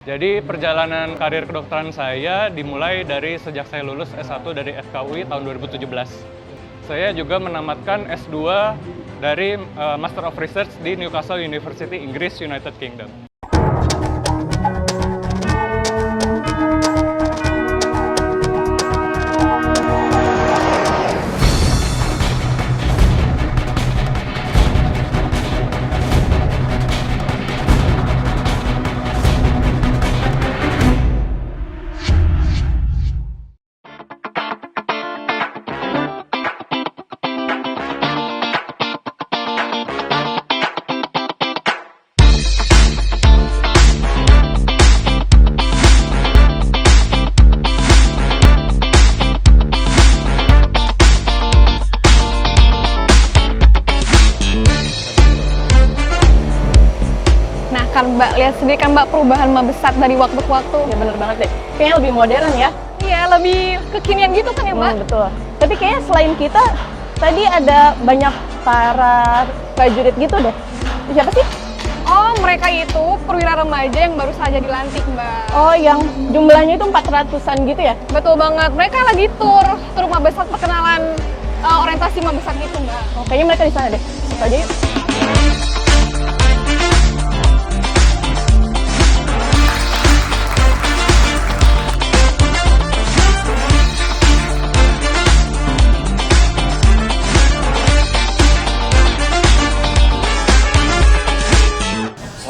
Jadi perjalanan karir kedokteran saya dimulai dari sejak saya lulus S1 dari FKUI tahun 2017. Saya juga menamatkan S2 dari Master of Research di Newcastle University, Inggris, United Kingdom. Kan Mbak, lihat sendiri kan Mbak perubahan Mbak besar dari waktu ke waktu. Ya bener banget deh, kayaknya lebih modern ya. Iya, lebih kekinian gitu kan ya Mbak? Betul. Tapi kayaknya selain kita, tadi ada banyak para prajurit gitu deh. Siapa sih? Oh, mereka itu perwira remaja yang baru saja dilantik Mbak. Oh, yang jumlahnya itu 400-an gitu ya? Betul banget, mereka lagi tur Mabesat perkenalan orientasi Mabesat gitu Mbak. Oh, kayaknya mereka di sana deh. Siapa aja yuk.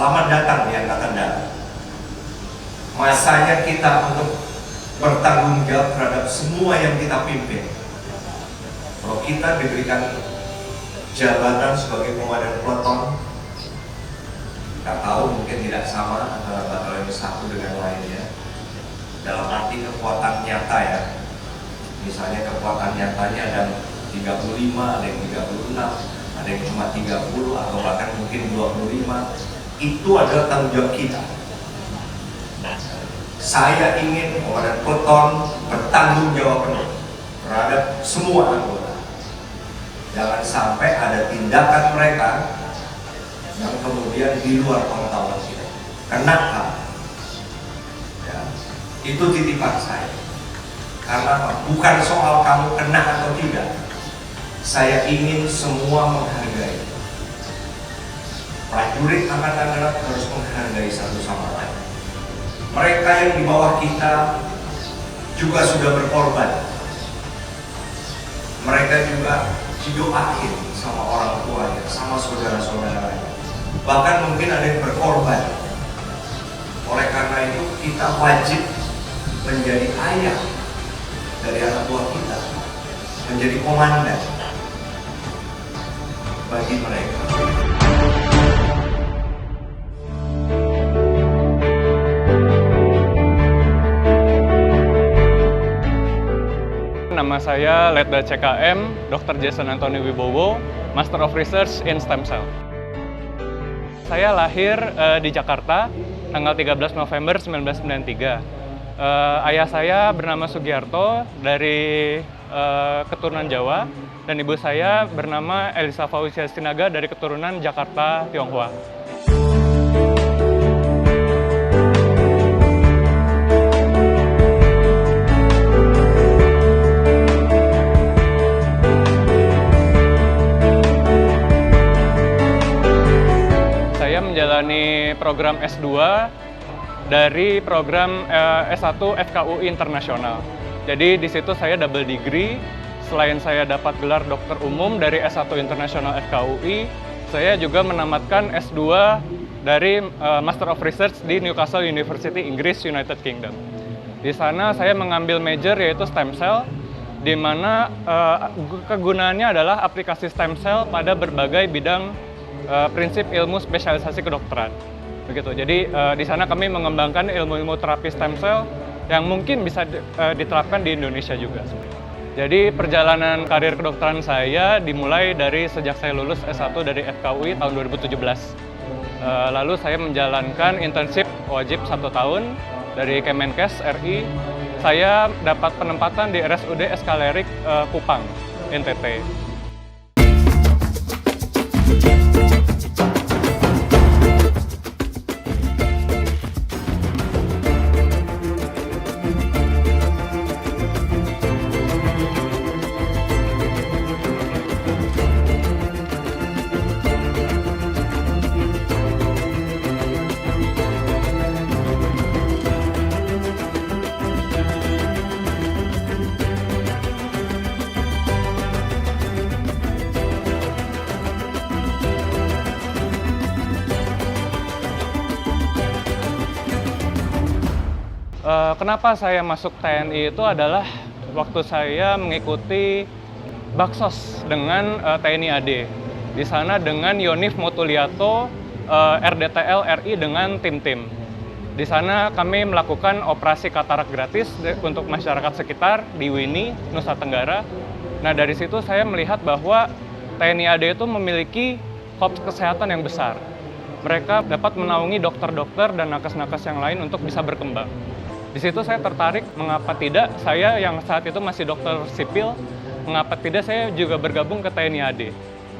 Selamat datang di Angkatan Darat. Masanya kita untuk bertanggung jawab terhadap semua yang kita pimpin. Kalau kita diberikan jabatan sebagai komandan peleton, kita tahu mungkin tidak sama antara batalion satu dengan lainnya. Dalam arti kekuatan nyata ya. Misalnya kekuatan nyatanya ada 35, ada yang 36, ada yang cuma 30 atau bahkan mungkin 25. Itu adalah tanggung jawab kita. Saya ingin komandan peleton bertanggung jawab penuh terhadap semua anggota. Jangan sampai ada tindakan mereka yang kemudian di luar pengetahuan kita. Kenapa? Ya, itu titipan saya. Karena apa? Bukan soal kamu kena atau tidak. Saya ingin semua menghargai. Prajurit Angkatan Darat harus menghargai satu sama lain. Mereka yang di bawah kita juga sudah berkorban. Mereka juga didoain sama orang tuanya, sama saudara-saudaranya. Bahkan mungkin ada yang berkorban. Oleh karena itu kita wajib menjadi ayah dari anak buah kita, menjadi komandan bagi mereka. Nama saya Letda CKM, Dr. Jason Anthony Wibowo, Master of Research in Stem Cell. Saya lahir di Jakarta, tanggal 13 November 1993. Ayah saya bernama Sugiarto dari keturunan Jawa, dan ibu saya bernama Elisa Fausia Sinaga dari keturunan Jakarta, Tionghoa. Menjalani program S2 dari program S1 FKUI Internasional. Jadi di situ saya double degree. Selain saya dapat gelar dokter umum dari S1 Internasional FKUI, saya juga menamatkan S2 dari Master of Research di Newcastle University, Inggris, United Kingdom. Di sana saya mengambil major yaitu stem cell, di mana kegunaannya adalah aplikasi stem cell pada berbagai bidang prinsip ilmu spesialisasi kedokteran. Begitu. Jadi di sana kami mengembangkan ilmu-ilmu terapi stem cell yang mungkin bisa diterapkan di Indonesia juga. Jadi perjalanan karir kedokteran saya dimulai dari sejak saya lulus S1 dari FKUI tahun 2017. Lalu saya menjalankan internship wajib 1 tahun dari Kemenkes RI. Saya dapat penempatan di RSUD Eskalerik Kupang, NTT. Kenapa saya masuk TNI itu adalah waktu saya mengikuti Baksos dengan TNI AD. Di sana dengan Yonif Motuliato, RDTL RI dengan tim-tim. Di sana kami melakukan operasi katarak gratis untuk masyarakat sekitar di Wini, Nusa Tenggara. Nah, dari situ saya melihat bahwa TNI AD itu memiliki korps kesehatan yang besar. Mereka dapat menaungi dokter-dokter dan nakes-nakes yang lain untuk bisa berkembang. Di situ saya tertarik, mengapa tidak saya yang saat itu masih dokter sipil, mengapa tidak saya juga bergabung ke TNI AD.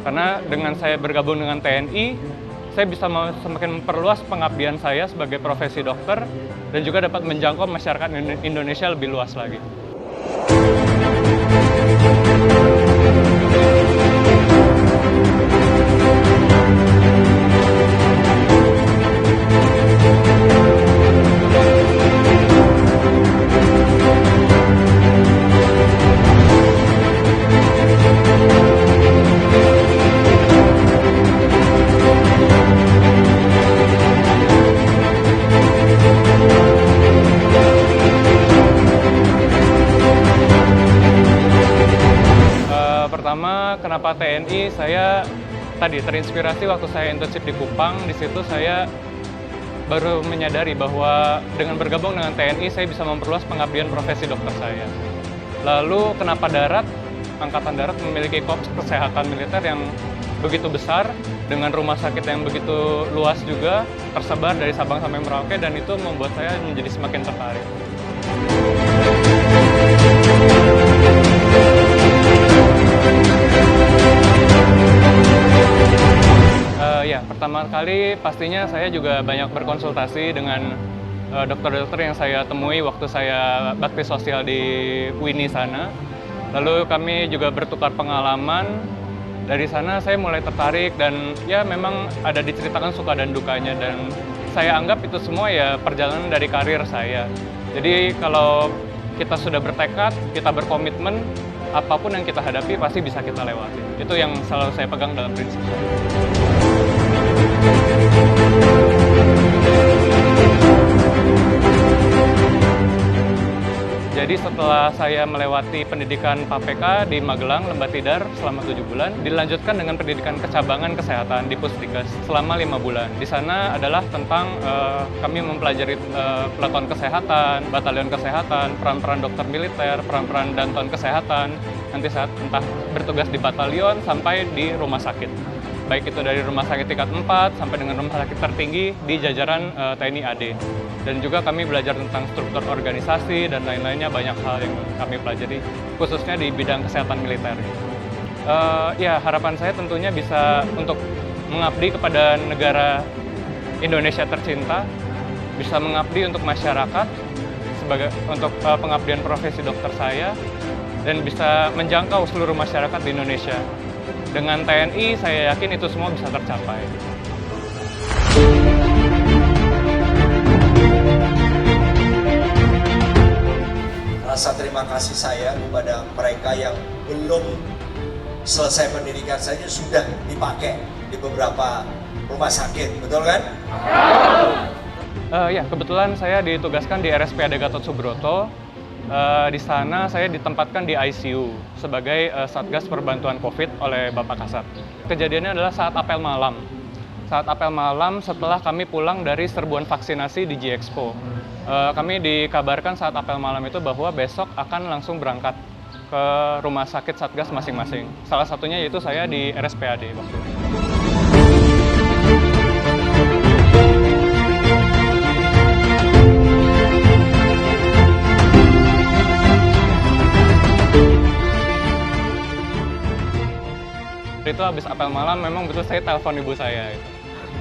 Karena dengan saya bergabung dengan TNI, saya bisa semakin memperluas pengabdian saya sebagai profesi dokter dan juga dapat menjangkau masyarakat Indonesia lebih luas lagi. Pertama, kenapa TNI? Saya tadi terinspirasi waktu saya internship di Kupang. Di situ saya baru menyadari bahwa dengan bergabung dengan TNI, saya bisa memperluas pengabdian profesi dokter saya. Lalu, kenapa darat? Angkatan Darat memiliki korps kesehatan militer yang begitu besar, dengan rumah sakit yang begitu luas juga, tersebar dari Sabang sampai Merauke, dan itu membuat saya menjadi semakin tertarik. Ya, pertama kali pastinya saya juga banyak berkonsultasi dengan dokter-dokter yang saya temui waktu saya bakti sosial di Wini sana. Lalu kami juga bertukar pengalaman. Dari sana saya mulai tertarik dan ya memang ada diceritakan suka dan dukanya, dan saya anggap itu semua ya perjalanan dari karir saya. Jadi kalau kita sudah bertekad, kita berkomitmen, apapun yang kita hadapi pasti bisa kita lewati. Itu yang selalu saya pegang dalam prinsip saya. Jadi setelah saya melewati pendidikan PAPK di Magelang, Lembah Tidar selama 7 bulan, dilanjutkan dengan pendidikan kecabangan kesehatan di Pusdikes selama 5 bulan. Di sana adalah tentang kami mempelajari peleton kesehatan, batalion kesehatan, peran-peran dokter militer, peran-peran danton kesehatan, nanti saat entah bertugas di batalion sampai di rumah sakit. Baik itu dari rumah sakit tingkat 4 sampai dengan rumah sakit tertinggi di jajaran TNI AD. Dan juga kami belajar tentang struktur organisasi dan lain-lainnya, banyak hal yang kami pelajari, khususnya di bidang kesehatan militer. Ya, harapan saya tentunya bisa untuk mengabdi kepada negara Indonesia tercinta, bisa mengabdi untuk masyarakat, untuk pengabdian profesi dokter saya, dan bisa menjangkau seluruh masyarakat di Indonesia. Dengan TNI, saya yakin itu semua bisa tercapai. Rasa terima kasih saya kepada mereka yang belum selesai pendidikan saja sudah dipakai di beberapa rumah sakit, betul kan? Ya, kebetulan saya ditugaskan di RSPAD Gatot Subroto. Di sana saya ditempatkan di ICU sebagai Satgas Perbantuan COVID oleh Bapak Kasat. Kejadiannya adalah saat apel malam. Saat apel malam setelah kami pulang dari serbuan vaksinasi di G-Expo. Kami dikabarkan saat apel malam itu bahwa besok akan langsung berangkat ke rumah sakit Satgas masing-masing. Salah satunya yaitu saya di RSPAD waktu itu. Itu habis apel malam memang betul saya telepon ibu saya.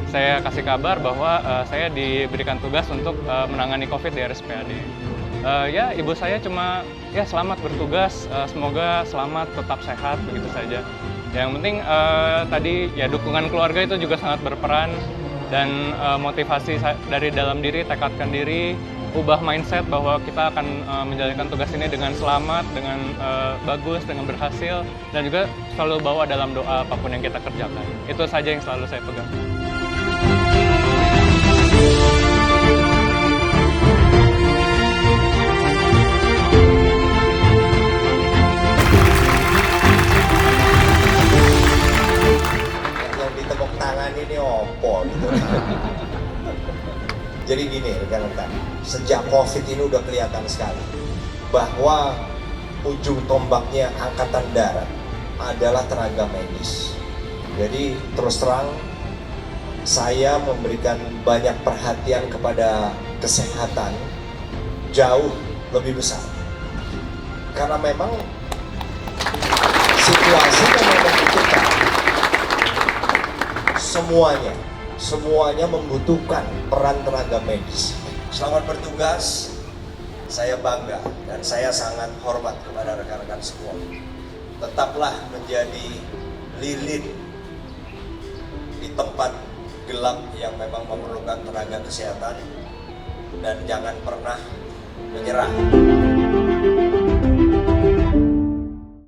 Saya kasih kabar bahwa saya diberikan tugas untuk menangani COVID di RSPAD. Ya, ibu saya cuma ya selamat bertugas, semoga selamat, tetap sehat, begitu saja. Yang penting tadi ya dukungan keluarga itu juga sangat berperan, dan motivasi dari dalam diri, tekadkan diri, ubah mindset bahwa kita akan menjalankan tugas ini dengan selamat, dengan bagus, dengan berhasil, dan juga selalu bawa dalam doa apapun yang kita kerjakan. Itu saja yang selalu saya pegang. sejak COVID ini udah kelihatan sekali bahwa ujung tombaknya Angkatan Darat adalah tenaga medis. Jadi terus terang saya memberikan banyak perhatian kepada kesehatan jauh lebih besar. Karena memang situasi yang membutuhkan semuanya membutuhkan peran tenaga medis. Selamat bertugas, saya bangga dan saya sangat hormat kepada rekan-rekan semua. Tetaplah menjadi lilin di tempat gelap yang memang memerlukan tenaga kesehatan dan jangan pernah menyerah.